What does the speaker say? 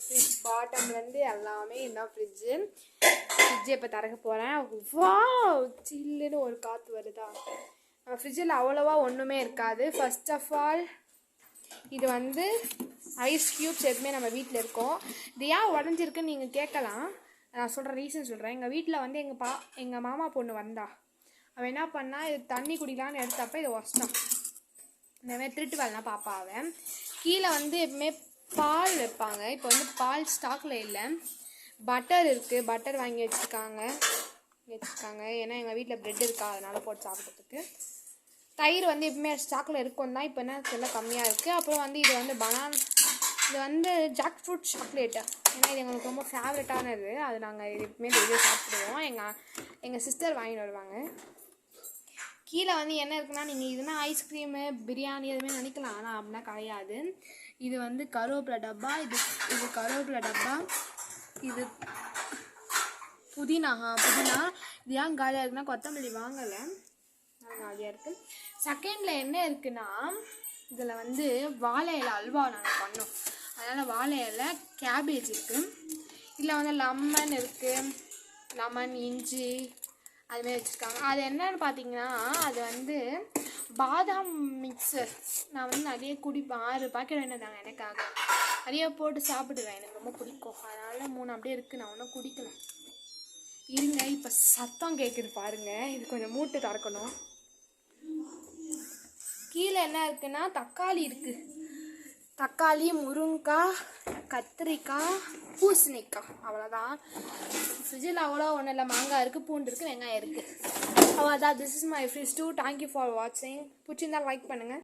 Fridge பாட்டம்லேருந்து எல்லாமே இன்னும் ஃப்ரிட்ஜை இப்போ திறக்க போகிறேன். வா சில்லுன்னு ஒரு காற்று வருதா. ஃப்ரிட்ஜில் அவ்வளோவா ஒன்றுமே இருக்காது. ஃபர்ஸ்ட் ஆஃப் ஆல் இது வந்து ஐஸ் க்யூப்ஸ் எதுவுமே நம்ம வீட்டில் இருக்கோம். இது ஏன் உடஞ்சிருக்குன்னு நீங்கள் கேட்கலாம். நான் சொல்கிற ரீசன் சொல்கிறேன். எங்கள் வீட்டில் வந்து எங்கள் மாமா பொண்ணு வந்தா. அவன் என்ன பண்ணா, இது தண்ணி குடிக்கலான்னு எடுத்தப்போ இதை ஒஸ்ட்டான். இந்த மாதிரி திருட்டு வேலைனா பாப்பா. அவன் கீழே வந்து எப்பவுமே பால் வைப்பாங்க. இப்போ வந்து பால் ஸ்டாக்கில் இல்லை. பட்டர் இருக்குது, பட்டர் வாங்கி வச்சுருக்காங்க. ஏன்னா எங்கள் வீட்டில் ப்ரெட் இருக்கா, அதனால் போட்டு சாப்பிட்றதுக்கு. தயிர் வந்து எப்பவுமே ஸ்டாக்கில் இருக்கும் தான், இப்போ என்ன சொல்ல கம்மியாக இருக்குது. அப்புறம் வந்து இது வந்து ஜாக் ஃப்ரூட் சாக்லேட்டு. ஏன்னா இது எங்களுக்கு ரொம்ப ஃபேவரட்டானது. அது நாங்கள் எப்பவுமே டெய்லியும் சாப்பிடுவோம். எங்கள் சிஸ்டர் வாங்கிட்டு வருவாங்க. கீழே வந்து என்ன இருக்குன்னா, நீங்கள் இதுனா ஐஸ்கிரீமு பிரியாணி எதுவுமே நினைக்கலாம். ஆனால் அப்படின்னா கிடையாது. இது வந்து கருவேப்பிலை டப்பா, இது கருவேப்பிலை டப்பா, இது புதினா. இது ஏன் காலியாக இருக்குன்னா கொத்தமல்லி வாங்கலை, காலியாக இருக்குது. செகண்டில் என்ன இருக்குன்னா, இதில் வந்து வாழை இலை அல்வா நாங்கள் பண்ணோம். அதனால் வாழை இலை, கேபேஜ் இருக்குது. இதில் வந்து லெமன் இருக்குது, லெமன் இஞ்சி அதுமாரி வச்சுருக்காங்க. அது என்னன்னு பார்த்தீங்கன்னா, அது வந்து பாதாம் மிக்சர். நான் வந்து நிறைய குடிப்பேன். 6 பாக்கெட் வேண்டியதாங்க எனக்காக. நிறைய போட்டு சாப்பிடுவேன், எனக்கு ரொம்ப பிடிக்கும். அதனால் 3 அப்படியே இருக்குது. நான் ஒன்றும் குடிக்கல. இருங்க, இப்போ சத்தம் கேட்குது பாருங்கள். இது கொஞ்சம் மூட்டு திறக்கணும். கீழே என்ன இருக்குன்னா, தக்காளி இருக்குது. தக்காளி, முருங்கைக்காய், கத்திரிக்காய், பூசணிக்காய், அவ்வளோதான். ஃப்ரிட்ஜில் அவ்வளோ ஒன்றும் இல்லை. மாங்காய் இருக்குது, பூண்டு இருக்குது, வெங்காயம் இருக்குது, அவ்வளோதான். This is my fridge too. Thank you for வாட்சிங். பிடிச்சிருந்தா லைக் பண்ணுங்கள்.